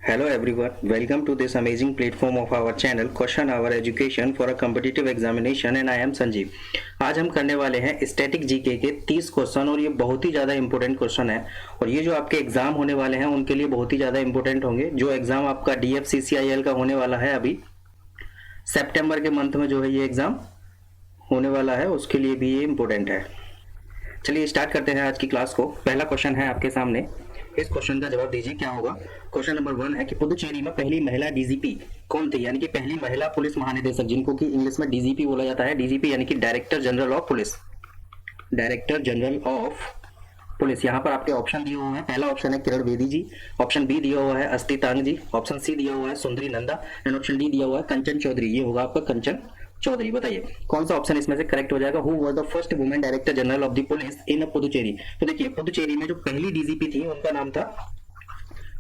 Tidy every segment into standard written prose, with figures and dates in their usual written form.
Hello everyone, welcome to this amazing platform of our channel Question Our Education for a Competitive Examination and I am Sanjeev. आज हम करने वाले हैं static GK के 30 question और ये बहुत ही ज़्यादा इंपॉर्टेंट क्वेश्चन है और ये जो आपके एग्जाम होने वाले हैं उनके लिए बहुत ही ज़्यादा इंपॉर्टेंट होंगे। जो एग्जाम आपका DFCCIL का होने वाला है अभी सितंबर के मंथ में जो है ये एग्जाम होने वाला है, उसके लिए भी ये इंपॉर्टेंट है। चलिए स्टार्ट करते हैं आज की क्लास को। पहला क्वेश्चन है आपके सामने, इस क्वेश्चन का जवाब दीजिए क्या होगा। क्वेश्चन नंबर 1 है कि पुदुचेरी में पहली महिला डीजीपी कौन थी, यानी कि पहली महिला पुलिस महानिदेशक, जिनको कि इंग्लिश में डीजीपी बोला जाता है। डीजीपी यानी कि director general of police, director general of police. यहाँ पर आपके ऑप्शन दिए हुए हैं। पहला ऑप्शन है किरण बेदी जी, ऑप्शन बी दिया हुआ है अस्ति तांग जी, ऑप्शन सी दिया हुआ है सुंदरी नंदा एंड ऑप्शन डी दिया हुआ है कंचन चौधरी। ये होगा आपका कंचन चौधरी। बताइए कौन सा ऑप्शन इसमें से करेक्ट हो जाएगा। Who was the first women director general of the police in Puducherry. तो देखिए पुदुचेरी में जो पहली डीजीपी थी उनका नाम था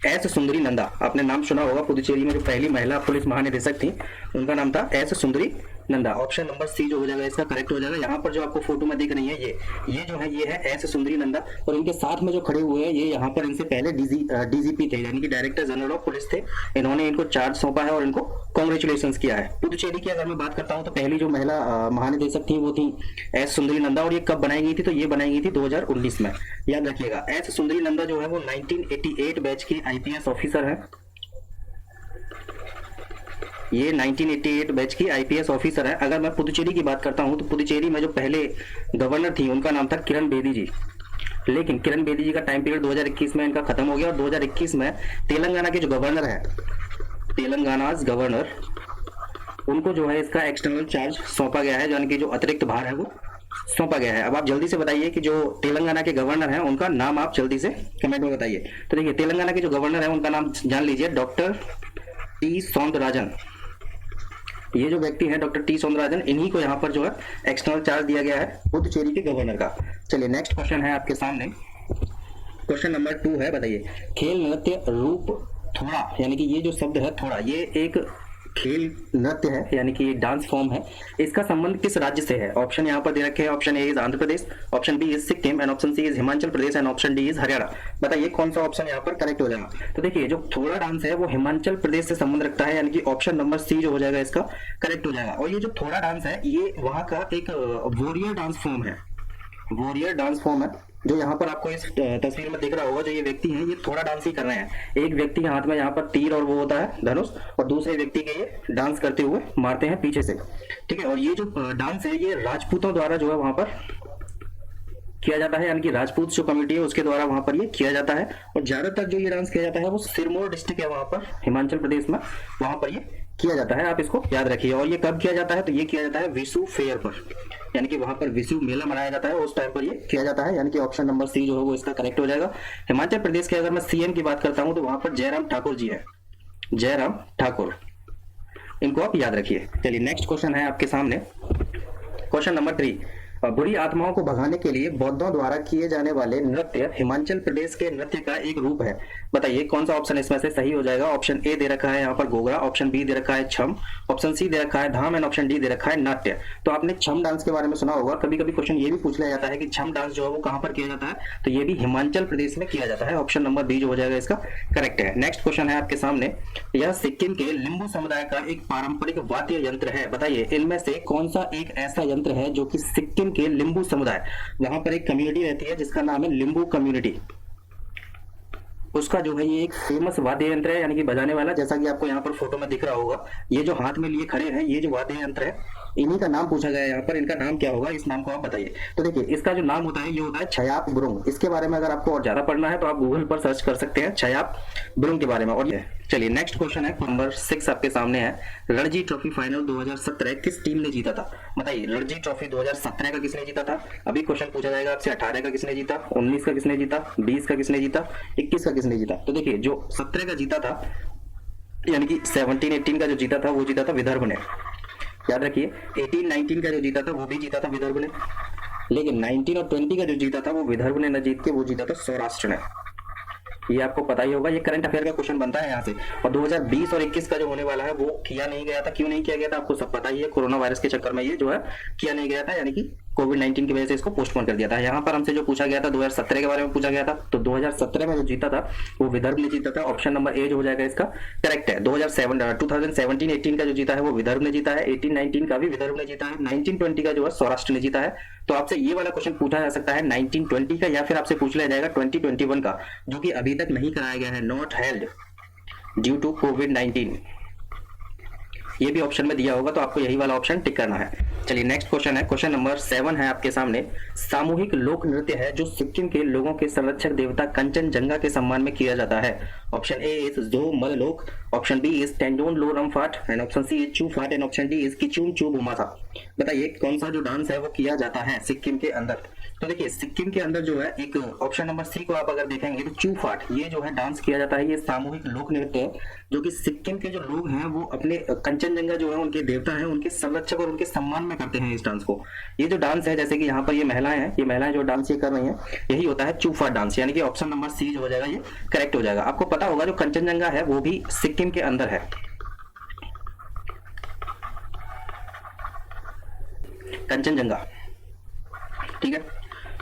एस सुंदरी नंदा। आपने नाम सुना होगा, पुदुचेरी में जो पहली महिला पुलिस महानिदेशक थी उनका नाम था एस सुंदरी नंदा। ऑप्शन नंबर सी जो हो जाएगा इसका करेक्ट हो जाएगा। यहाँ पर जो आपको फोटो में दिख रही है ये जो है ये है एस सुंदरी नंदा और इनके साथ में जो खड़े हुए हैं ये यहाँ पर इनसे पहले डीजीपी थे, यानी कि डायरेक्टर जनरल ऑफ पुलिस थे। इन्होंने इनको चार्ज सौंपा है और इनको कॉन्ग्रेचुलेशन किया है। पुदुचेरी की अगर मैं बात करता हूँ तो पहली जो महिला महानिदेशक थी वो थी एस सुंदरी नंदा और ये कब बनाई गई थी, तो ये बनाई गई थी 2019 में। याद रखिएगा एस सुंदरी नंदा जो है वो 1988 बैच की आईपीएस ऑफिसर है। ये 1988 बैच की आईपीएस ऑफिसर है। अगर मैं पुदुचेरी की बात करता हूं तो पुदुचेरी में जो पहले गवर्नर थी उनका नाम था किरण बेदी जी, लेकिन किरण बेदी जी का टाइम पीरियड 2021 में इनका खत्म हो गया और 2021 में तेलंगाना के जो गवर्नर है, तेलंगाना गवर्नर, उनको जो है इसका एक्सटर्नल चार्ज सौंपा गया है, यानी कि जो अतिरिक्त भार है वो सौंपा गया है। अब आप जल्दी से बताइए कि जो तेलंगाना के गवर्नर हैं उनका नाम आप जल्दी से कमेंट में बताइए। तो देखिए तेलंगाना के जो गवर्नर है उनका नाम जान लीजिए, डॉक्टर टी सौंदरराजन। ये जो व्यक्ति है डॉक्टर टी सौंदरराजन, इन्हीं को यहाँ पर जो है एक्सटर्नल चार्ज दिया गया है पुदुचेरी के गवर्नर का। चलिए नेक्स्ट क्वेश्चन है आपके सामने, क्वेश्चन नंबर 2 है। बताइए खेल नृत्य रूप थोड़ा, यानी कि ये जो शब्द है थोड़ा, ये एक खेल नृत्य है, यानी कि ये डांस फॉर्म है। इसका संबंध किस राज्य से है। ऑप्शन यहाँ पर दे रखे हैं। Option A is Andhra Pradesh, option B is Sikkim and option C is Himachal Pradesh and option D is Haryana. बताइए कौन सा ऑप्शन यहाँ पर करेक्ट हो जाएगा। तो देखिए जो थोड़ा डांस है वो हिमाचल प्रदेश से संबंध रखता है, यानी कि ऑप्शन नंबर सी जो हो जाएगा इसका करेक्ट हो जाएगा। और ये जो थोड़ा डांस है ये वहां का एक वॉरियर डांस फॉर्म है, वॉरियर डांस फॉर्म है जो यहाँ पर आपको इस तस्वीर में दिख रहा होगा। जो ये व्यक्ति हैं ये थोड़ा डांस ही कर रहे हैं। एक व्यक्ति के हाथ में यहाँ पर तीर और वो होता है धनुष, और दूसरे व्यक्ति के ये डांस करते हुए मारते हैं पीछे से, ठीक है। और ये जो डांस है ये राजपूतों द्वारा जो है वहां पर किया जाता है, यानी कि राजपूत जो कम्युनिटी है उसके द्वारा वहां पर ये किया जाता है। और ज्यादातर जो ये डांस किया जाता है वो सिरमौर डिस्ट्रिक्ट है वहां पर हिमाचल प्रदेश में, वहां पर ये किया जाता है। आप इसको याद रखिए। और ये कब किया जाता है, तो ये किया जाता है विशु फेयर पर, यानी कि वहां पर विशु मेला मनाया जाता है, उस टाइम पर ये किया जाता है, यानी कि ऑप्शन नंबर सी जो है वो इसका करेक्ट हो जाएगा। हिमाचल प्रदेश के अगर मैं सीएम की बात करता हूं तो वहां पर जयराम ठाकुर जी है, जयराम ठाकुर, इनको आप याद रखिए। चलिए नेक्स्ट क्वेश्चन है आपके सामने, क्वेश्चन नंबर 3। बुरी आत्माओं को भगाने के लिए बौद्धों द्वारा किए जाने वाले नृत्य हिमाचल प्रदेश के नृत्य का एक रूप है। बताइए कौन सा ऑप्शन इसमें से सही हो जाएगा। ऑप्शन ए दे रखा है यहाँ पर गोगरा, ऑप्शन बी दे रखा है छम, ऑप्शन सी दे रखा है धाम एंड ऑप्शन डी दे रखा है नाट्य। तो आपने छम डांस के बारे में सुना होगा। कभी कभी क्वेश्चन ये भी पूछ लिया जाता है कि छम डांस जो है वो कहाँ पर किया जाता है, तो ये भी हिमाचल प्रदेश में किया जाता है। ऑप्शन नंबर बी जो हो जाएगा इसका करेक्ट है। नेक्स्ट क्वेश्चन है आपके सामने, यह सिक्किम के लिंबू समुदाय का एक पारंपरिक वाद्य यंत्र है। बताइए इनमें से कौन सा एक ऐसा यंत्र है जो कि सिक्किम के लिंबू समुदाय, वहां पर एक कम्युनिटी रहती है जिसका नाम है लिंबू कम्युनिटी, उसका जो है ये एक फेमस वाद्य यंत्र है, यानी कि बजाने वाला, जैसा कि आपको यहाँ पर फोटो में दिख रहा होगा। ये जो हाथ में लिए खड़े हैं ये जो वाद्य यंत्र है इन्हीं का नाम पूछा गया है यहाँ पर। इनका नाम क्या होगा, इस नाम को आप बताइए। तो देखिए इसका जो नाम होता है ये होता है छयाप बुरुंग। इसके बारे में अगर आपको और ज्यादा पढ़ना है तो आप गूगल पर सर्च कर सकते हैं छयाप बुरुंग के बारे में। और चलिए नेक्स्ट क्वेश्चन है नंबर 6 आपके सामने है, रणजी ट्रॉफी फाइनल 2017 किस टीम ने जीता था। बताइए रणजी ट्रॉफी 2017 का किसने जीता था। अभी क्वेश्चन पूछा जाएगा आपसे 18 का किसने जीता, 19 का किसने जीता, 20 का किसने जीता, 21 का किसने जीता। तो देखिए जो 17 का जीता था, यानी कि 17-18 का जो जीता था वो जीता था विदर्भ ने। याद रखिए 18-19 का जो जीता था वो भी जीता था विदर्भ ने, लेकिन 19 और 20 का जो जीता था वो विदर्भ ने न जीत के वो जीता था सौराष्ट्र ने। ये आपको पता ही होगा, ये करंट अफेयर का क्वेश्चन बनता है यहाँ से। और 2020 और 21 का जो होने वाला है वो किया नहीं गया था। क्यों नहीं किया गया था आपको सब पता ही है, कोरोना वायरस के चक्कर में ये जो है किया नहीं गया था, यानी कि कोविड-19 की वजह से इसको पोस्टपोन कर दिया था। यहाँ पर हमसे जो पूछा गया था 2017 के बारे में पूछा गया था, तो 2017 में जो जीता था वो विदर्भ ने जीता था। ऑप्शन नंबर ए जो हो जाएगा इसका करेक्ट है। 2017-18 का जो जीता है वो विदर्भ ने जीता है, 18-19 का भी विदर्भ ने जीता है, 19-20 का जो है सौराष्ट्र ने जीता है। तो आपसे ये वाला क्वेश्चन पूछा जा सकता है 1920 का, या फिर आपसे पूछ लिया जाएगा 2021 का, जो कि अभी तक नहीं कराया गया है, नॉट हेल्ड ड्यू टू कोविड-19। ये भी ऑप्शन में दिया होगा, तो आपको यही वाला ऑप्शन टिक करना है। चलिए नेक्स्ट क्वेश्चन है, क्वेश्चन नंबर 7 है आपके सामने। सामूहिक लोक नृत्य है जो सिक्किम के लोगों के संरक्षक देवता कंचनजंगा के सम्मान में किया जाता है। ऑप्शन ए इज जो मललोक, ऑप्शन बी इज टेंडोन लो रमफाट, एंड ऑप्शन सी इज चूफाट, एंड ऑप्शन डी इज किचूम चू बुमासा। बताइए कौन सा जो डांस है वो किया जाता है सिक्किम के अंदर। तो देखिए सिक्किम के अंदर जो है एक ऑप्शन नंबर सी को आप अगर देखेंगे तो चूफाट ये जो है डांस किया जाता है। ये सामूहिक लोक नृत्य है जो कि सिक्किम के जो लोग हैं वो अपने कंचनजंगा जो है उनके देवता है उनके संरक्षक और उनके सम्मान में करते हैं इस डांस को। ये जो डांस है जैसे कि यहाँ पर ये महिलाएं हैं, ये महिलाएं जो डांस ये कर रही हैं यही होता है चूफाट डांस, यानी कि ऑप्शन नंबर सी जो हो जाएगा ये करेक्ट हो जाएगा। आपको पता होगा जो कंचनजंगा है वो भी सिक्किम के अंदर है, कंचनजंगा, ठीक है।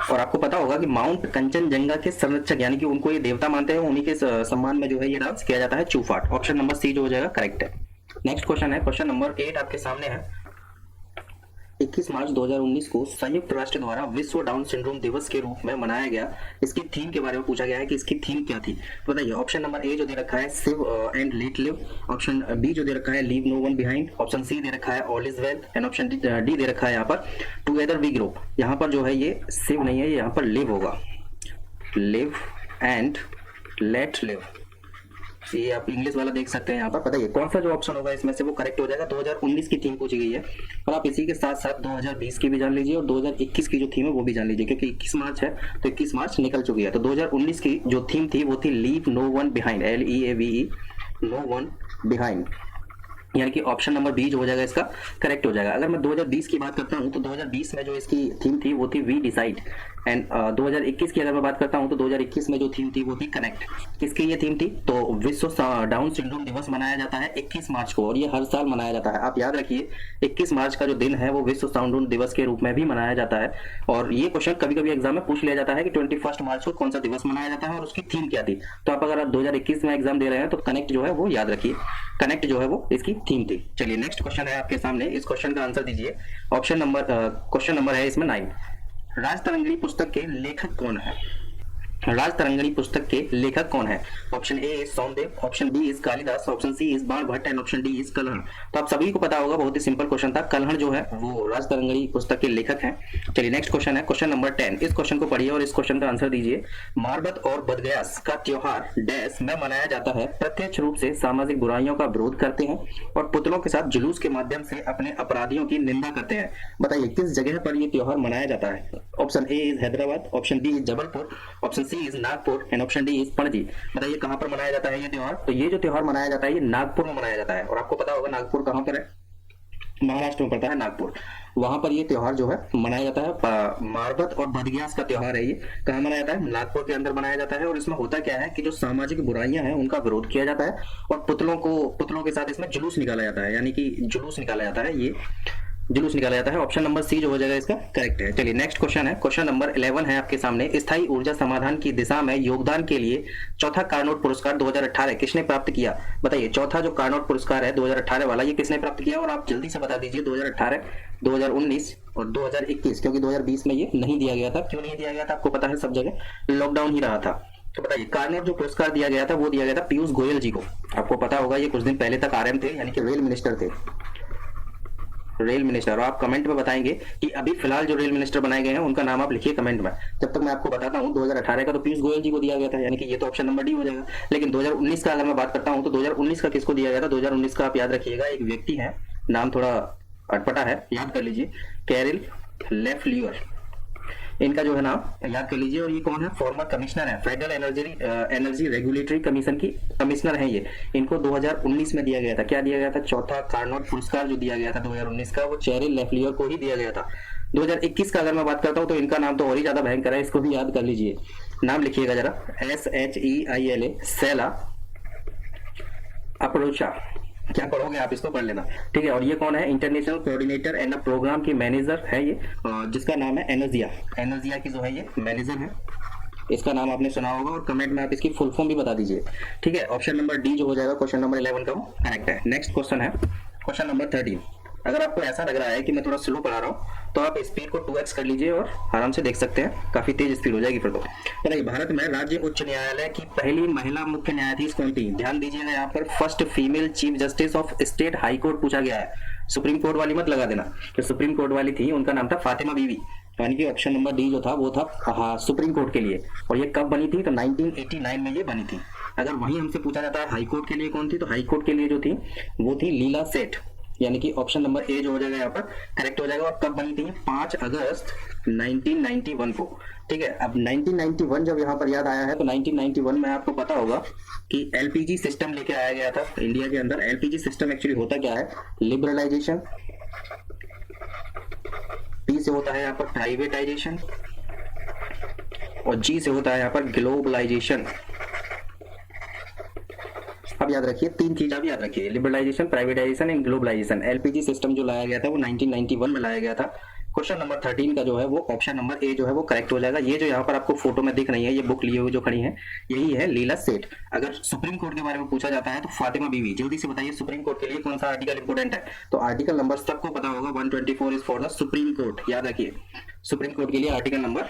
और आपको पता होगा कि माउंट कंचनजंगा के संरक्षक यानी कि उनको ये देवता मानते हैं, उन्हीं के सम्मान में जो है ये डांस किया जाता है चूफाट। ऑप्शन नंबर सी जो हो जाएगा करेक्ट है। नेक्स्ट क्वेश्चन है, क्वेश्चन नंबर 8 आपके सामने है। 21 मार्च 2019 को संयुक्त राष्ट्र द्वारा विश्व डाउन सिंड्रोम दिवस के रूप में मनाया गया। इसकी थीम के बारे में पूछा गया है कि इसकी थीम क्या थी। बताइए ऑप्शन नंबर ए जो दे रखा है live and let live, option B जो दे रखा है leave no one behind, option C दे रखा है all is well, and option D दे रखा है यहाँ पर टुगेदर वी ग्रो। यहाँ पर जो है ये सिव नहीं है, यहाँ पर लिव होगा, लिव एंड लेट लिव। ये आप इंग्लिश वाला देख सकते हैं यहाँ पर। बताइए कौन सा जो ऑप्शन होगा इसमें से वो करेक्ट हो जाएगा। 2019 की थीम पूछी गई है और आप इसी के साथ साथ 2020 की भी जान लीजिए और 2021 की जो थीम है वो भी जान लीजिए, क्योंकि 21 मार्च है तो 21 मार्च निकल चुकी है। तो 2019 की जो थीम थी वो थी leave no one behind, LEAVE, no one behind, यानी कि ऑप्शन नंबर बी जो हो जाएगा इसका करेक्ट हो जाएगा। अगर मैं 2020 की बात करता हूं तो 2020 में जो इसकी थीम थी वो थी वी डिसाइड, एंड 2021 की अगर मैं बात करता हूं तो 2021 में जो थीम थी वो थी कनेक्ट। किसकी ये थीम थी तो विश्व डाउन सिंड्रोम दिवस मनाया जाता है 21 मार्च को और ये हर साल मनाया जाता है। आप याद रखिए 21 मार्च का जो दिन है वो विश्व सिंड्रोम दिवस के रूप में भी मनाया जाता है। और ये क्वेश्चन कभी कभी एग्जाम में पूछ लिया जाता है कि 21 मार्च को कौन सा दिवस मनाया जाता है और उसकी थीम क्या थी। तो आप अगर 2021 में एग्जाम दे रहे हैं तो कनेक्ट जो है वो याद रखिए, कनेक्ट जो है वो इसकी थीम थी। चलिए नेक्स्ट क्वेश्चन है आपके सामने, इस क्वेश्चन का आंसर दीजिए। ऑप्शन नंबर क्वेश्चन नंबर है इसमें 9। राजतरंगिणी पुस्तक के लेखक कौन है। राजतरंगिणी पुस्तक के लेखक कौन है। Option A is Somadeva, option B is Kalidasa, option C is Banabhatta, and option D is Kalhana. तो आप सभी को पता होगा, बहुत ही सिंपल क्वेश्चन था। कल्हण जो है वो राजतरंगिणी पुस्तक के लेखक हैं। चलिए नेक्स्ट क्वेश्चन है, क्वेश्चन नंबर 10। इस क्वेश्चन को पढ़िए और इस क्वेश्चन का आंसर दीजिए। मारबत और बदगयास का त्योहार डैश में मनाया जाता है, प्रत्यक्ष रूप से सामाजिक बुराइयों का विरोध करते हैं और पुतलों के साथ जुलूस के माध्यम से अपने अपराधियों की निंदा करते हैं। बताइए किस जगह पर यह त्योहार मनाया जाता है। Option A is Hyderabad, option B is Jabalpur, option C is Nagpur, and option D is Panaji. बताइए कहां पर मनाया जाता है ये त्योहार। तो ये जो त्योहार मनाया जाता है ये नागपुर में मनाया जाता है। और आपको पता होगा नागपुर कहां पर है, महाराष्ट्र में पड़ता है नागपुर। वहां पर ये त्योहार जो है मनाया जाता है। मारबत और बदगयास का त्योहार है, ये कहां मनाया जाता है, नागपुर के अंदर मनाया जाता है। और इसमें होता क्या है कि जो सामाजिक बुराइयां हैं उनका विरोध किया जाता है और पुतलों के साथ इसमें जुलूस निकाला जाता है, यानी कि जुलूस निकाला जाता है, ये जुलूस निकाला जाता है। ऑप्शन नंबर सी जो हो जाएगा इसका करेक्ट है। चलिए नेक्स्ट क्वेश्चन है, क्वेश्चन नंबर 11 है आपके सामने। स्थायी ऊर्जा समाधान की दिशा में योगदान के लिए चौथा कार्नोट पुरस्कार 2018 किसने प्राप्त किया। बताइए चौथा जो कार्नोट पुरस्कार है 2018 वाला, ये किसने प्राप्त किया। और आप जल्दी से बता दीजिए 2018, 2019 और 2021, क्योंकि 2020 में ये नहीं दिया गया था। क्यों नहीं दिया गया था आपको पता है, सब जगह लॉकडाउन ही रहा था। तो बताइए कार्नोट जो पुरस्कार दिया गया था वो दिया गया था पीयूष गोयल जी को। आपको पता होगा ये कुछ दिन पहले तक RM थे, यानी कि रेल मिनिस्टर थे, रेल मिनिस्टर। और आप कमेंट में बताएंगे कि अभी फिलहाल जो रेल मिनिस्टर बनाए गए हैं उनका नाम आप लिखिए कमेंट में। जब तक मैं आपको बताता हूं 2018 का तो पीयूष गोयल जी को दिया गया था, यानी कि ये तो ऑप्शन नंबर डी हो जाएगा। लेकिन 2019 का अगर मैं बात करता हूं तो 2019 का किसको दिया गया था। 2019 का आप याद रखिएगा, एक व्यक्ति है, नाम थोड़ा अटपटा है, याद कर लीजिए, कैरिल लेफ्लियर, इनका जो है नाम याद कर लीजिए। और ये कौन है, फॉर्मर कमिश्नर है, फेडरल एनर्जी रेगुलेटरी कमीशन की कमिश्नर है ये। इनको 2019 में दिया गया था, क्या दिया गया था, चौथा कार्नोट पुरस्कार जो दिया गया था 2019 का वो चेरिल लेफ्लियर को ही दिया गया था। 2021 का अगर मैं बात करता हूं तो इनका नाम तो और ही ज्यादा भयंकर है, इसको भी याद कर लीजिए, नाम लिखिएगा जरा, SHEILA, सेला अप्रोचा क्या पढ़ोगे आप, इसको पढ़ लेना, ठीक है। और ये कौन है, इंटरनेशनल कोऑर्डिनेटर एंड प्रोग्राम की मैनेजर है ये, जिसका नाम है एनोजिया। एनोजिया की जो है ये मैनेजर है, इसका नाम आपने सुना होगा, और कमेंट में आप इसकी फुल फॉर्म भी बता दीजिए, ठीक है। ऑप्शन नंबर डी जो हो जाएगा क्वेश्चन नंबर 11 का वो करेक्ट है। नेक्स्ट क्वेश्चन है क्वेश्चन नंबर 13। अगर आपको ऐसा लग रहा है कि मैं थोड़ा स्लो पढ़ा रहा हूँ तो आप स्पीड को 2x कर लीजिए और आराम से देख सकते हैं, काफी तेज स्पीड हो जाएगी फिर तो। बताइए, भारत में राज्य उच्च न्यायालय की पहली महिला मुख्य न्यायाधीश कौन थी? ध्यान दीजिएगा, यहाँ पर first female chief justice of state high court पूछा गया है, सुप्रीम कोर्ट वाली मत लगा देना, तो सुप्रीम कोर्ट वाली थी, उनका नाम था फातिमा बीवी, यानी कि ऑप्शन नंबर डी जो था वो था हाँ सुप्रीम कोर्ट के लिए। और ये कब बनी थी? तो 1989 में ये बनी थी। अगर वहीं हमसे पूछा जाता है हाई कोर्ट के लिए कौन थी, तो हाई कोर्ट के लिए जो थी वो थी लीला सेठ, यानी कि ऑप्शन नंबर ए जो हो जाएगा यहाँ पर करेक्ट हो जाएगा। और कब बनी थी? 5 अगस्त 1991 को, ठीक है। अब 1991 जब यहाँ पर याद आया है तो 1991 में आपको पता होगा कि एलपीजी सिस्टम लेके आया गया था इंडिया के अंदर। एलपीजी सिस्टम एक्चुअली होता क्या है? लिबरलाइजेशन, पी से होता है यहाँ पर प्राइवेटाइजेशन, और जी से होता है यहाँ पर ग्लोबलाइजेशन। अब याद रखिए, तीन चीज आप याद रखिए, liberalisation, privatisation and globalisation. LPG system जो लाया गया था वो 1991 में लाया गया था। क्वेश्चन नंबर 13 का जो है वो ऑप्शन नंबर ए जो है वो करेक्ट हो जाएगा। ये जो यहाँ पर आपको फोटो में दिख रही है, ये बुक लिए हुए जो खड़ी है, यही है लीला सेठ। अगर सुप्रीम कोर्ट के बारे में पूछा जाता है तो फातिमा बीवी। जल्दी से बताइए सुप्रीम कोर्ट के लिए कौन सा आर्टिकल इंपोर्टेंट है? तो आर्टिकल नंबर सबको पता होगा, 124 is for the supreme court, याद रखिए, सुप्रीम कोर्ट के लिए आर्टिकल नंबर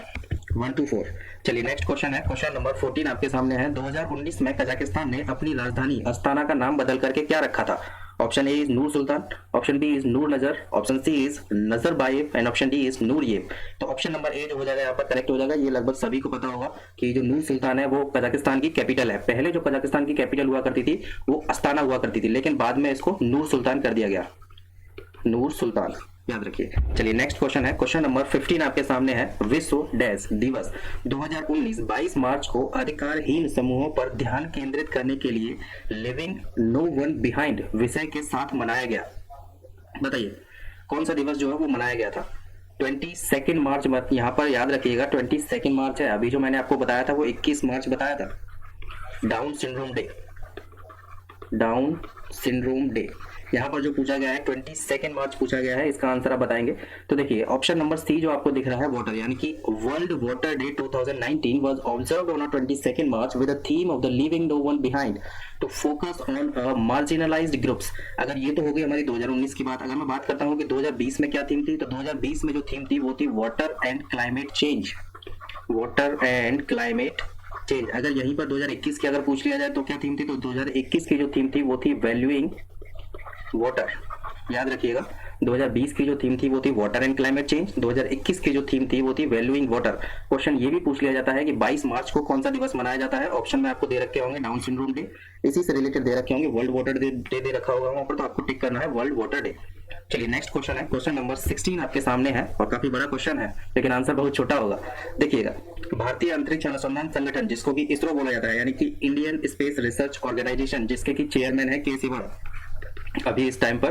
124। चलिए नेक्स्ट क्वेश्चन है क्वेश्चन नंबर 14 आपके सामने है। 2019 में कजाकिस्तान ने अपनी राजधानी अस्ताना का नाम बदल करके क्या रखा था? Option A is Nur Sultan, option B is Nur Nazar, option C is Nazarbayev and option D is Nureyev. तो ऑप्शन नंबर ए जो हो जाएगा यहाँ पर करेक्ट हो जाएगा। ये लगभग सभी को पता होगा कि जो नूर सुल्तान है वो कजाकिस्तान की कैपिटल है। पहले जो कजाकिस्तान की कैपिटल हुआ करती थी वो अस्ताना हुआ करती थी, लेकिन बाद में इसको नूर सुल्तान कर दिया गया, नूर सुल्तान, याद रखिए। चलिए नेक्स्ट क्वेश्चन है क्वेश्चन नंबर 15 आपके सामने है। विश्व डैश दिवस 2019 22 मार्च को अधिकारहीन समूहों पर ध्यान केंद्रित करने के लिए लिविंग नो वन बिहाइंड विषय के साथ मनाया गया। बताइए कौन सा दिवस जो है वो मनाया गया था? 22 मार्च, यहाँ पर याद रखिएगा 22 मार्च है। अभी जो मैंने आपको बताया था वो 21 मार्च बताया था, down syndrome day, down syndrome day. यहाँ पर जो पूछा गया है 22 मार्च पूछा गया है, इसका आंसर आप बताएंगे। तो देखिए ऑप्शन नंबर सी जो आपको दिख रहा है वाटर, यानी कि world water day 2019 was observed on 22 March with the theme of the living no one behind to focus on marginalised groups. अगर ये तो हो गई हमारी 2019 की बात। अगर मैं बात करता हूँ कि 2020 में क्या थीम थी, तो 2020 में जो थीम थी वो थी water and climate change, water and climate change. अगर यहीं पर 2021 की अगर पूछ लिया जाए तो क्या थीम थी, तो 2021 की जो थीम थी वो थी वैल्यूइंग वाटर, याद रखिएगा। 2020 की जो थीम थी वो थी वाटर एंड क्लाइमेट चेंज, 2021 की जो थीम थी वो थी वैल्यूइंग वाटर। क्वेश्चन ये भी पूछ लिया जाता है कि 22 मार्च को कौन सा दिवस मनाया जाता है। ऑप्शन में आपको दे रखे होंगे डाउन सिंड्रोम डे, इसी से रिलेटेड दे रखे होंगे वर्ल्ड वाटर डे दे रखा होगा वहां पर, तो आपको टिक करना है वर्ल्ड वाटर डे। चलिए नेक्स्ट क्वेश्चन है क्वेश्चन नंबर 16 आपके सामने है, और काफी बड़ा क्वेश्चन है लेकिन आंसर बहुत छोटा होगा। देखिएगा, भारतीय अंतरिक्ष अनुसंधान संगठन जिसको कि इसरो बोला जाता है, यानी कि इंडियन स्पेस रिसर्च ऑर्गेनाइजेशन, जिसके की चेयरमैन है के सिवन, अभी इस टाइम पर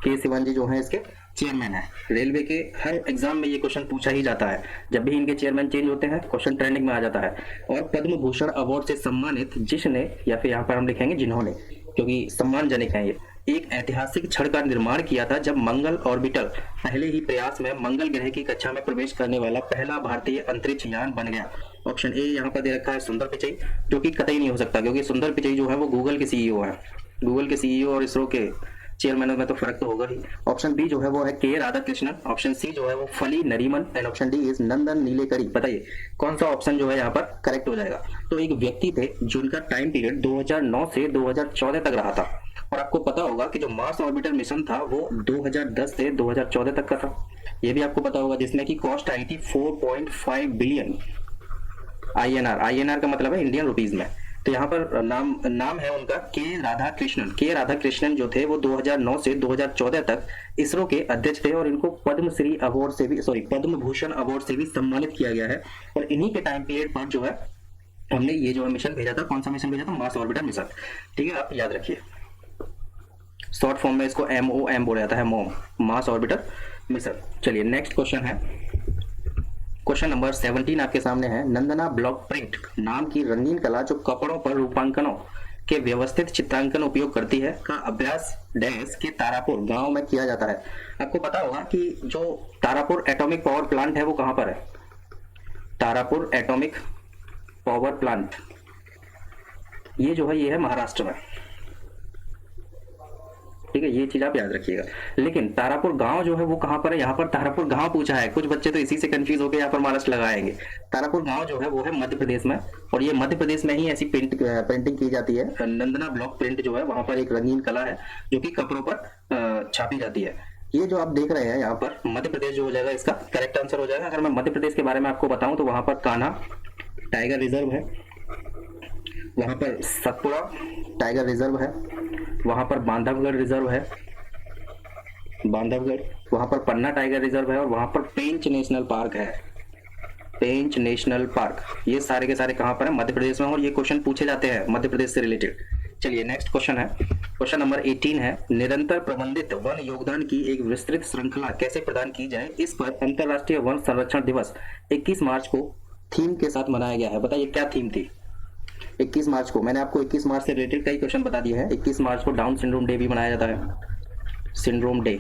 के सिवन जी जो है इसके चेयरमैन है। रेलवे के हर एग्जाम में ये क्वेश्चन पूछा ही जाता है, जब भी इनके चेयरमैन चेंज होते हैं क्वेश्चन ट्रेंडिंग में आ जाता है। और पद्म भूषण अवार्ड से सम्मानित जिसने, या फिर यहाँ पर हम लिखेंगे जिन्होंने, क्योंकि सम्मानजनक है ये, एक ऐतिहासिक क्षण का निर्माण किया था जब मंगल ऑर्बिटर पहले ही प्रयास में मंगल ग्रह की कक्षा में प्रवेश करने वाला पहला भारतीय अंतरिक्ष यान बन गया। ऑप्शन ए यहाँ पर दे रखा है सुंदर पिचई, जो कि कतई नहीं हो सकता, क्योंकि सुंदर पिचई जो है वो गूगल के सीईओ है। गूगल के सीईओ और इसरो के चेयरमैनों में तो फर्क तो होगा ही। ऑप्शन बी जो है वो है के राधाकृष्णन, ऑप्शन सी जो है वो Fali Nariman and option D is Nandan Nilekani. बताइए कौन सा ऑप्शन जो है यहाँ पर करेक्ट हो जाएगा। तो एक व्यक्ति थे जिनका टाइम पीरियड 2009 से 2014 तक रहा था, और आपको पता होगा कि जो मार्स ऑर्बिटर मिशन था वो 2010 से 2014 तक का था। ये भी आपको पता होगा, जिसमें की कॉस्ट आई थी 4.5 बिलियन INR। INR का मतलब है इंडियन रुपीज में। तो यहाँ पर नाम है उनका के राधाकृष्णन। के राधाकृष्णन जो थे वो 2009 से 2014 तक इसरो के अध्यक्ष थे, और इनको पद्मश्री अवार्ड से भी, पद्म भूषण अवार्ड से भी सम्मानित किया गया है। और इन्हीं के टाइम पीरियड पर जो है हमने ये जो मिशन भेजा था, कौन सा मिशन भेजा था? मार्स ऑर्बिटर मिशन, ठीक है, आप याद रखिए। शॉर्ट फॉर्म में इसको MOM बोला जाता है, मोम, मार्स ऑर्बिटर मिशन। चलिए नेक्स्ट क्वेश्चन है क्वेश्चन नंबर 17 आपके सामने है। नंदना ब्लॉक प्रिंट नाम की रंगीन कला जो कपड़ों पर रूपांकनों के व्यवस्थित चित्रांकन उपयोग करती है का अभ्यास डैश के तारापुर गांव में किया जाता है। आपको पता होगा कि जो तारापुर एटॉमिक पावर प्लांट है वो कहां पर है? तारापुर एटॉमिक पावर प्लांट ये जो है ये है महाराष्ट्र में, ठीक है, ये चीज आप याद रखिएगा। लेकिन तारापुर गांव जो है वो कहां पर है? यहाँ पर तारापुर गांव पूछा है, कुछ बच्चे तो इसी से कंफ्यूज होकर यहाँ पर महाराष्ट्र लगाएंगे। तारापुर गांव जो है वो है मध्य प्रदेश में, और ये मध्य प्रदेश में ही ऐसी पेंटिंग की जाती है। नंदना ब्लॉक प्रिंट जो है वहां पर एक रंगीन कला है जो कि कपड़ों पर छापी जाती है। ये जो आप देख रहे हैं यहाँ पर मध्य प्रदेश जो हो जाएगा, इसका करेक्ट आंसर हो जाएगा। अगर मैं मध्य प्रदेश के बारे में आपको बताऊं तो वहां पर कान्हा टाइगर रिजर्व है, वहां पर सतपुड़ा टाइगर रिजर्व है, वहां पर बांधवगढ़ रिजर्व है, बांधवगढ़, वहां पर पन्ना टाइगर रिजर्व है, और वहां पर पेंच नेशनल पार्क है, पेंच नेशनल पार्क। ये सारे के सारे कहां पर है? मध्य प्रदेश में, और ये क्वेश्चन पूछे जाते हैं मध्य प्रदेश से रिलेटेड। चलिए नेक्स्ट क्वेश्चन है, क्वेश्चन नंबर 18 है, निरंतर प्रबंधित वन योगदान की एक विस्तृत श्रृंखला कैसे प्रदान की जाए, इस पर अंतरराष्ट्रीय वन संरक्षण दिवस 21 मार्च को थीम के साथ मनाया गया है। बताइए क्या थीम थी? 21 मार्च को, मैंने आपको 21 मार्च से रिलेटेड कई क्वेश्चन बता दिए हैं। 21 मार्च को डाउन सिंड्रोम डे भी मनाया जाता है, सिंड्रोम डे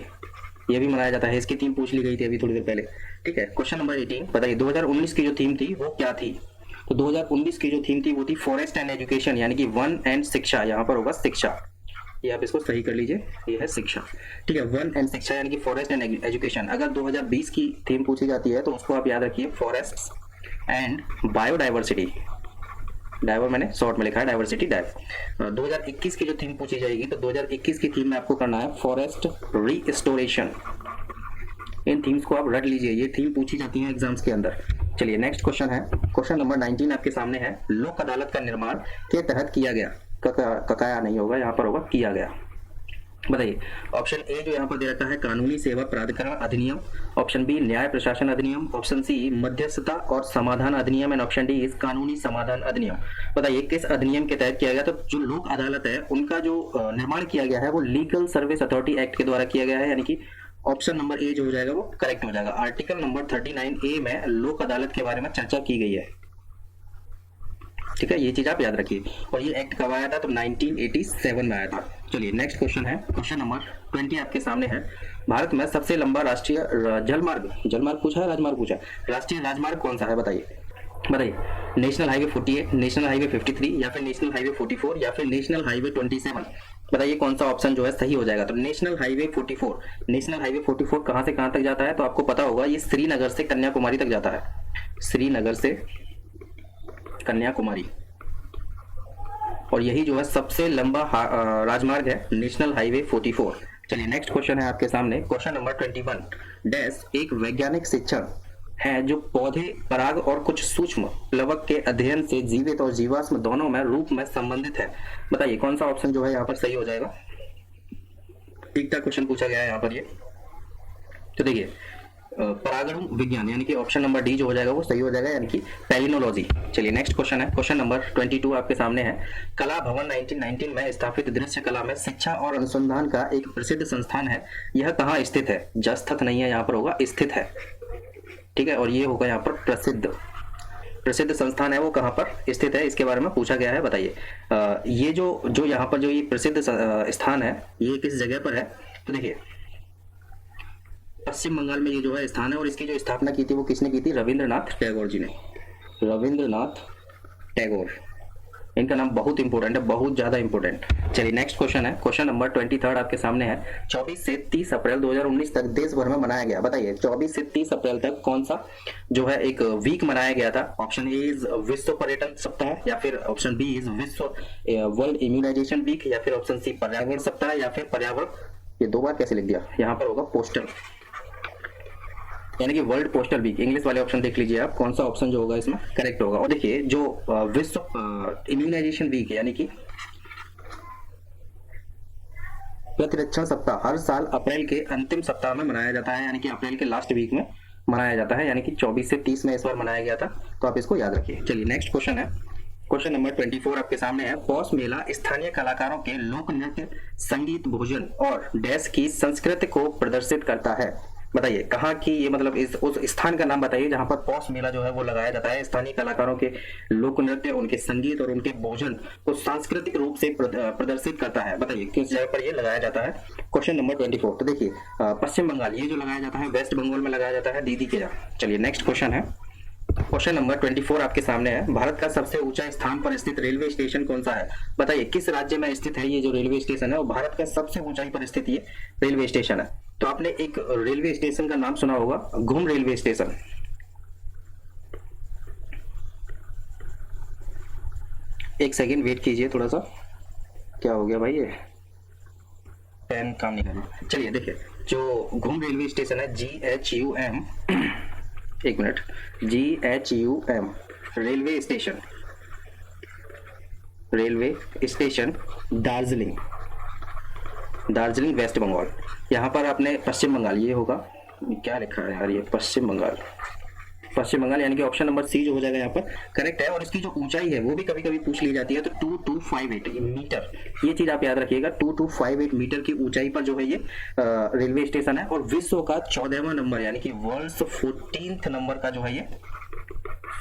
ये भी मनाया जाता है। इसकी थीम पूछ ली गई थी अभी थोड़ी देर पहले, ठीक है। क्वेश्चन नंबर 18 बताइए 2019 की जो थीम थी वो क्या थी? तो 2019 की जो थीम थी वो थी फॉरेस्ट एंड एजुकेशन, यानी कि वन एंड शिक्षा। यहाँ पर होगा शिक्षा, ये आप इसको सही कर लीजिए, ये है शिक्षा, ठीक है। वन एंड शिक्षा यानी कि फॉरेस्ट एंड एजुकेशन। अगर 2020 की थीम पूछी जाती है तो उसको आप याद रखिए फॉरेस्ट एंड बायोडाइवर्सिटी। डाइवर मैंने शॉर्ट में लिखा है, डाइवर्सिटी डाइव। 2021 की जो थीम पूछी जाएगी तो 2021 की थीम में आपको करना है फॉरेस्ट रिस्टोरेशन। इन थीम्स को आप रट लीजिए, ये थीम पूछी जाती है एग्जाम्स के अंदर। चलिए नेक्स्ट क्वेश्चन है, क्वेश्चन नंबर 19 आपके सामने है, लोक अदालत का निर्माण के तहत किया गया, ककाया नहीं होगा, यहाँ पर होगा किया गया। बताइए ऑप्शन ए जो यहाँ पर दे रखा है कानूनी सेवा प्राधिकरण अधिनियम, ऑप्शन बी न्याय प्रशासन अधिनियम, ऑप्शन सी मध्यस्थता और समाधान अधिनियम, एंड ऑप्शन डी इस कानूनी समाधान अधिनियम। बताइए किस अधिनियम के तहत किया गया? तो जो लोक अदालत है उनका जो निर्माण किया गया है वो लीगल सर्विस अथॉरिटी एक्ट के द्वारा किया गया है, यानी कि ऑप्शन नंबर ए जो हो जाएगा वो करेक्ट हो जाएगा। आर्टिकल नंबर 39A में लोक अदालत के बारे में चर्चा की गई है, ठीक है, ये चीज आप याद रखिए। और ये एक्ट कब आया था? तो 1987 में आया था। चलिए नेक्स्ट क्वेश्चन है, क्वेश्चन नंबर 20 आपके सामने है, भारत में सबसे लंबा राष्ट्रीय जलमार्ग पूछा है, राजमार्ग पूछा है, राष्ट्रीय राजमार्ग कौन सा है? बताइए नेशनल हाईवे 48, नेशनल हाईवे 53, या फिर नेशनल हाईवे 44, या फिर नेशनल हाईवे 27। बताइए कौन सा ऑप्शन जो है सही हो जाएगा? तो नेशनल हाईवे 44। नेशनल हाईवे 44 कहां से कहां तक जाता है? तो आपको पता होगा ये श्रीनगर से कन्याकुमारी तक जाता है, श्रीनगर से कन्याकुमारी, और यही जो है सबसे लंबा राजमार्ग है, नेशनल हाईवे 44। चलिए नेक्स्ट क्वेश्चन है आपके सामने, क्वेश्चन नंबर 21 डैश एक वैज्ञानिक शिक्षण है जो पौधे पराग और कुछ सूक्ष्म प्लवक के अध्ययन से जीवित और जीवाश्म दोनों में रूप में संबंधित है। बताइए कौन सा ऑप्शन जो है यहाँ पर सही हो जाएगा? ठीक ठाक क्वेश्चन पूछा गया है यहाँ पर ये। तो देखिए परागण विज्ञान यानी कि ऑप्शन नंबर डी जो हो जाएगा वो सही हो जाएगा, यानी कि पैलिनोलॉजी। चलिए नेक्स्ट क्वेश्चन है, क्वेश्चन नंबर 22 आपके सामने है, कला भवन 1919 में स्थापित दृश्य कला में शिक्षा और अनुसंधान का एक प्रसिद्ध संस्थान है, यह कहाँ स्थित है? जस्थित नहीं है, यहाँ पर होगा स्थित है, ठीक है। और ये होगा यहाँ पर प्रसिद्ध संस्थान है वो कहाँ पर स्थित है, इसके बारे में पूछा गया है। बताइए ये जो यहाँ पर जो ये प्रसिद्ध स्थान है ये किस जगह पर है? तो देखिए पश्चिम बंगाल में ये जो है स्थान है, और इसकी जो स्थापना की थी वो किसने की थी? रविंद्रनाथ टैगोर जी ने, रविंद्रनाथ टैगोर। इनका नाम बहुत इंपॉर्टेंट है, बहुत ज्यादा इंपॉर्टेंट। चलिए नेक्स्ट क्वेश्चन है, क्वेश्चन नंबर 23 आपके सामने है, 24 से 30 अप्रैल 2019 तक देश भर में मनाया गया। बताइए 24 से 30 अप्रैल तक कौन सा जो है एक वीक मनाया गया था? ऑप्शन ए इज विश्व पर्यटन सप्ताह, या फिर ऑप्शन बी इज विश्व वर्ल्ड इम्यूनाइजेशन वीक, या फिर ऑप्शन सी पर्यावरण सप्ताह, या फिर पर्यावरण, ये दो बार कैसे लिख दिया, यहाँ पर होगा पोस्टल यानी कि वर्ल्ड पोस्टल वीक। इंग्लिश वाले ऑप्शन देख लीजिए आप, कौन सा ऑप्शन जो होगा इसमें करेक्ट होगा। और देखिए जो विश्व इम्यूनाइजेशन वीक यानी कि प्रतिरक्षण सप्ताह हर साल अप्रैल के अंतिम सप्ताह में मनाया जाता है, यानी कि अप्रैल के लास्ट वीक में मनाया जाता है, यानी कि 24 से 30 में इस बार मनाया गया था, तो आप इसको याद रखिए। चलिए नेक्स्ट क्वेश्चन है, क्वेश्चन नंबर 24 आपके सामने है, पौष मेला स्थानीय कलाकारों के लोक नृत्य, संगीत, भोजन और डैश की संस्कृति को प्रदर्शित करता है। बताइए कहाँ की ये, मतलब इस उस स्थान का नाम बताइए जहाँ पर पौष मेला जो है वो लगाया जाता है। स्थानीय कलाकारों के लोक नृत्य, उनके संगीत और उनके भोजन को सांस्कृतिक रूप से प्रदर्शित करता है। बताइए किस जगह पर ये लगाया जाता है। Question number 24। तो देखिए पश्चिम बंगाल, ये जो लगाया जाता है वेस्ट बंगाल में लगाया जाता है, दीदी के यहाँ। चलिए नेक्स्ट क्वेश्चन है। क्वेश्चन नंबर 24 आपके सामने है। भारत का सबसे ऊंचा स्थान पर स्थित रेलवे स्टेशन कौन सा है। बताइए किस राज्य में स्थित है ये जो रेलवे स्टेशन है, वो भारत का सबसे ऊंचाई पर स्थित ये रेलवे स्टेशन है। तो आपने एक रेलवे स्टेशन का नाम सुना होगा, घूम रेलवे स्टेशन। एक सेकेंड वेट कीजिए थोड़ा सा, क्या हो गया भाई, ये पेन काम नहीं कर रहा। चलिए देखिए जो घूम रेलवे स्टेशन है, GHUM, एक minute, GHUM railway station, railway station Darjeeling, Darjeeling West Bengal. यहाँ पर आपने पश्चिम बंगाल, ये होगा, क्या लिखा है यार, ये पश्चिम बंगाल, पश्चिम बंगाल, यानी कि ऑप्शन नंबर सी जो हो जाएगा यहाँ पर करेक्ट है। और इसकी जो ऊंचाई है वो भी कभी कभी पूछ ली जाती है, तो 2258 मीटर, ये चीज आप याद रखिएगा। 2258 मीटर की ऊंचाई पर जो है ये रेलवे स्टेशन है। और विश्व का 14वां नंबर, यानी कि वर्ल्ड 14th नंबर का जो है ये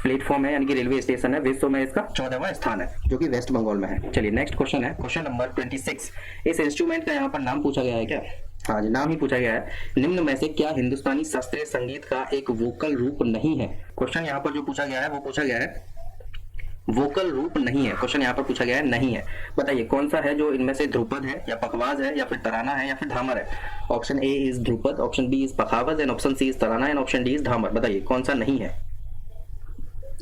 प्लेटफॉर्म है, यानी कि रेलवे स्टेशन है। विश्व में इसका 14वां स्थान है, जो कि वेस्ट बंगाल में है। चलिए नेक्स्ट क्वेश्चन है, क्वेश्चन नंबर 26। इस इंस्ट्रूमेंट का यहाँ पर नाम पूछा गया है क्या? हाँ जी, नाम ही पूछा गया है। निम्न में से क्या हिंदुस्तानी शास्त्रीय संगीत का एक वोकल रूप नहीं है? क्वेश्चन यहाँ पर जो पूछा गया है वो पूछा गया है वोकल रूप नहीं है। क्वेश्चन यहाँ पर पूछा गया है नहीं है। बताइए कौन सा है जो इनमें से ध्रुपद है, या पखवाज है, या फिर तराना है, या फिर धामर है? Option A is dhrupad, option B is pakhawaj, and option C is tarana, and option D is dhamar. बताइए कौन सा नहीं है?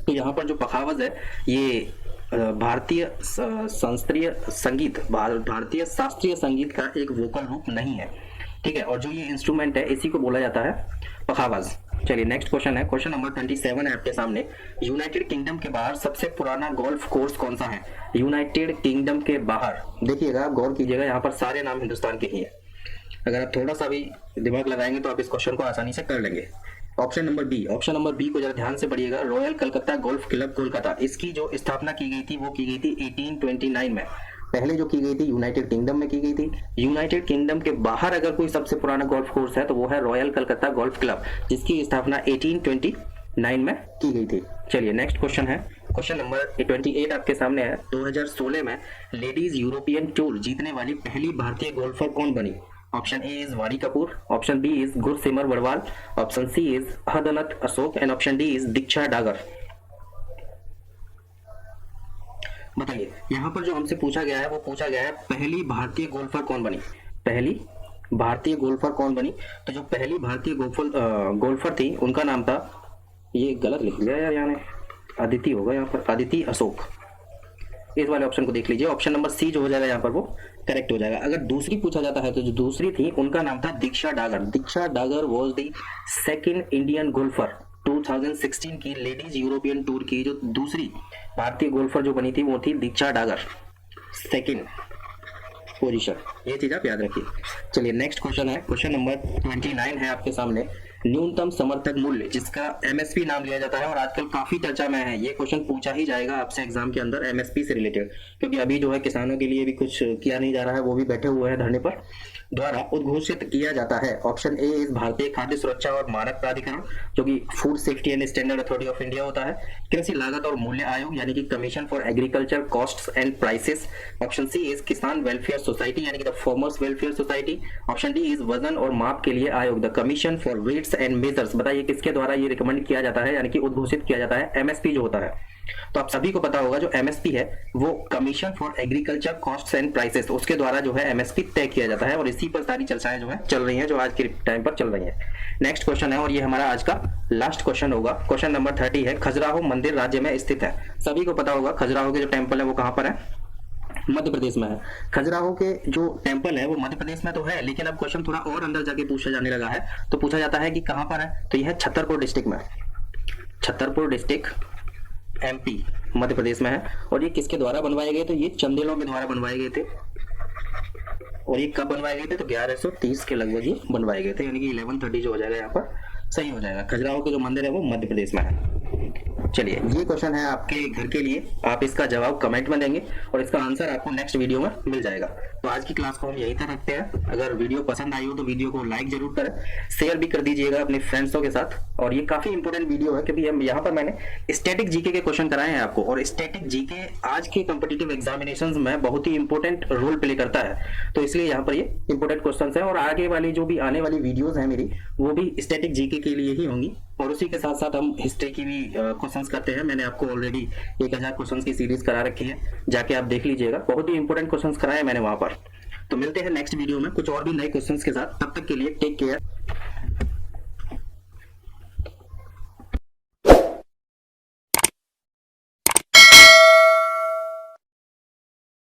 तो यहाँ पर जो पखावज है ये भारतीय शास्त्रीय संगीत, भारतीय शास्त्रीय संगीत का एक वोकल रूप नहीं है, ठीक है। और जो ये इंस्ट्रूमेंट है इसी को बोला जाता है पखावज। चलिए नेक्स्ट क्वेश्चन है, क्वेश्चन नंबर 27 है आपके सामने। यूनाइटेड किंगडम के बाहर सबसे पुराना गोल्फ कोर्स कौन सा है? यूनाइटेड किंगडम के बाहर, देखिएगा गौर कीजिएगा, यहाँ पर सारे नाम हिंदुस्तान के ही है। अगर आप थोड़ा सा भी दिमाग लगाएंगे तो आप इस क्वेश्चन को आसानी से कर लेंगे। Option number B, option number B को जरा ध्यान से पढ़िएगा। Royal Calcutta golf club Kolkata, इसकी जो स्थापना की गई थी वो की गई थी 1829 में। पहले जो की गई थी यूनाइटेड किंगडम में की गई थी। यूनाइटेड किंगडम के बाहर अगर कोई सबसे पुराना गोल्फ कोर्स है तो वो है रॉयल कलकत्ता गोल्फ क्लब, जिसकी स्थापना 1829 में की गई थी। चलिए नेक्स्ट क्वेश्चन है, क्वेश्चन नंबर 28 आपके सामने है। 2016 में लेडीज यूरोपियन टूर जीतने वाली पहली भारतीय गोल्फर कौन बनी? Option A is Vani Kapoor, option B is Gursimar Badwal, option C is हदनत Ashok, and option D is Diksha Dagar. बताइए यहाँ पर जो हमसे पूछा गया है वो पूछा गया है पहली भारतीय गोल्फर कौन बनी, पहली भारतीय गोल्फर कौन बनी। तो जो पहली भारतीय गोल्फर थी उनका नाम था, ये गलत लिख लिया यार, यानी अदिति होगा यहाँ पर, अदिति अशोक। इस वाले ऑप्शन को देख लीजिए, ऑप्शन नंबर सी जो हो जाएगा यहाँ पर वो करेक्ट हो जाएगा। अगर दूसरी पूछा जाता है तो जो दूसरी थी उनका नाम था Diksha Dagar. Diksha Dagar was the second Indian golfer. 2016 की लेडीज यूरोपियन टूर की जो दूसरी भारतीय गोल्फर जो बनी थी वो थी दीक्षा डागर, सेकंड पोजीशन। ये चीज आप याद रखिए। चलिए नेक्स्ट क्वेश्चन है, क्वेश्चन नंबर 29 है आपके सामने। न्यूनतम समर्थक मूल्य, जिसका एमएसपी नाम लिया जाता है और आजकल काफी चर्चा में है, ये क्वेश्चन पूछा ही जाएगा आपसे एग्जाम के अंदर एमएसपी से रिलेटेड, क्योंकि अभी जो है किसानों के लिए भी कुछ किया नहीं जा रहा है, वो भी बैठे हुए हैं धरने पर, द्वारा उद्घोषित किया जाता है। ऑप्शन ए इज भारतीय खाद्य सुरक्षा और मानक प्राधिकरण, जो कि food safety and standard authority of India होता है। कृषि लागत और मूल्य आयोग, यानी कि commission for agriculture costs and prices. Option C is Kisan welfare society, यानी कि the farmers welfare society. Option D is वजन और माप के लिए आयोग, the commission for weights and measures. बताइए किसके द्वारा ये रिकमेंड किया जाता है, यानी कि उद्घोषित किया जाता है एमएसपी जो होता है। तो आप सभी को पता होगा जो एमएसपी है वो commission for agriculture costs and prices, उसके द्वारा जो है एमएसपी तय किया जाता है, और इसी पर सारी चर्चाएं जो है चल रही हैं, जो आज के टाइम पर चल रही हैं। नेक्स्ट क्वेश्चन है और ये हमारा आज का लास्ट क्वेश्चन होगा। क्वेश्चन नंबर 30 है। खजुराहो मंदिर राज्य में स्थित है। सभी को पता होगा खजुराहो के जो टेम्पल है वो कहां पर है? मध्य प्रदेश में है। खजुराहो के जो टेम्पल है वो मध्य प्रदेश में तो है, लेकिन अब क्वेश्चन थोड़ा और अंदर जाके पूछा जाने लगा है, तो पूछा जाता है कि कहां पर है, तो यह है छतरपुर डिस्ट्रिक्ट में। छतरपुर डिस्ट्रिक्ट एमपी मध्य प्रदेश में है। और ये किसके द्वारा बनवाए गए थे? ये चंदेलों के द्वारा बनवाए गए थे। और ये कब बनवाए गए थे? तो 1130 के लगभग ये बनवाए गए थे, यानी कि 1130 जो हो जाएगा यहाँ पर सही हो जाएगा। खजुराहो के जो मंदिर है वो मध्य प्रदेश में है। चलिए ये क्वेश्चन है आपके घर के लिए, आप इसका जवाब कमेंट में देंगे और इसका आंसर आपको नेक्स्ट वीडियो में मिल जाएगा। तो आज की क्लास को हम यहीं तक रखते हैं। अगर वीडियो पसंद आई हो तो वीडियो को लाइक जरूर करें, शेयर भी कर दीजिएगा अपने फ्रेंड्सों के साथ। और ये काफी इंपॉर्टेंट वीडियो है क्योंकि हम यहाँ पर मैंने स्टैटिक जीके के क्वेश्चन कराए हैं आपको, और स्टैटिक जीके आज के कॉम्पिटिटिव एग्जामिनेशंस में बहुत ही इंपॉर्टेंट रोल प्ले करता है। तो इसलिए यहाँ पर ये इंपॉर्टेंट क्वेश्चंस हैं, और आगे वाली जो भी आने वाली वीडियोस हैं मेरी, वो भी स्टैटिक जीके के लिए ही होंगी। और उसी के साथ साथ हम हिस्ट्री की भी क्वेश्चंस करते हैं। मैंने आपको ऑलरेडी 1000 क्वेश्चंस की सीरीज करा रखी है, जाके आप देख लीजिएगा। बहुत ही इंपॉर्टेंट क्वेश्चंस कराए मैंने वहां पर। तो मिलते हैं नेक्स्ट वीडियो में कुछ और भी नए क्वेश्चंस के साथ। तब तक के लिए टेक केयर।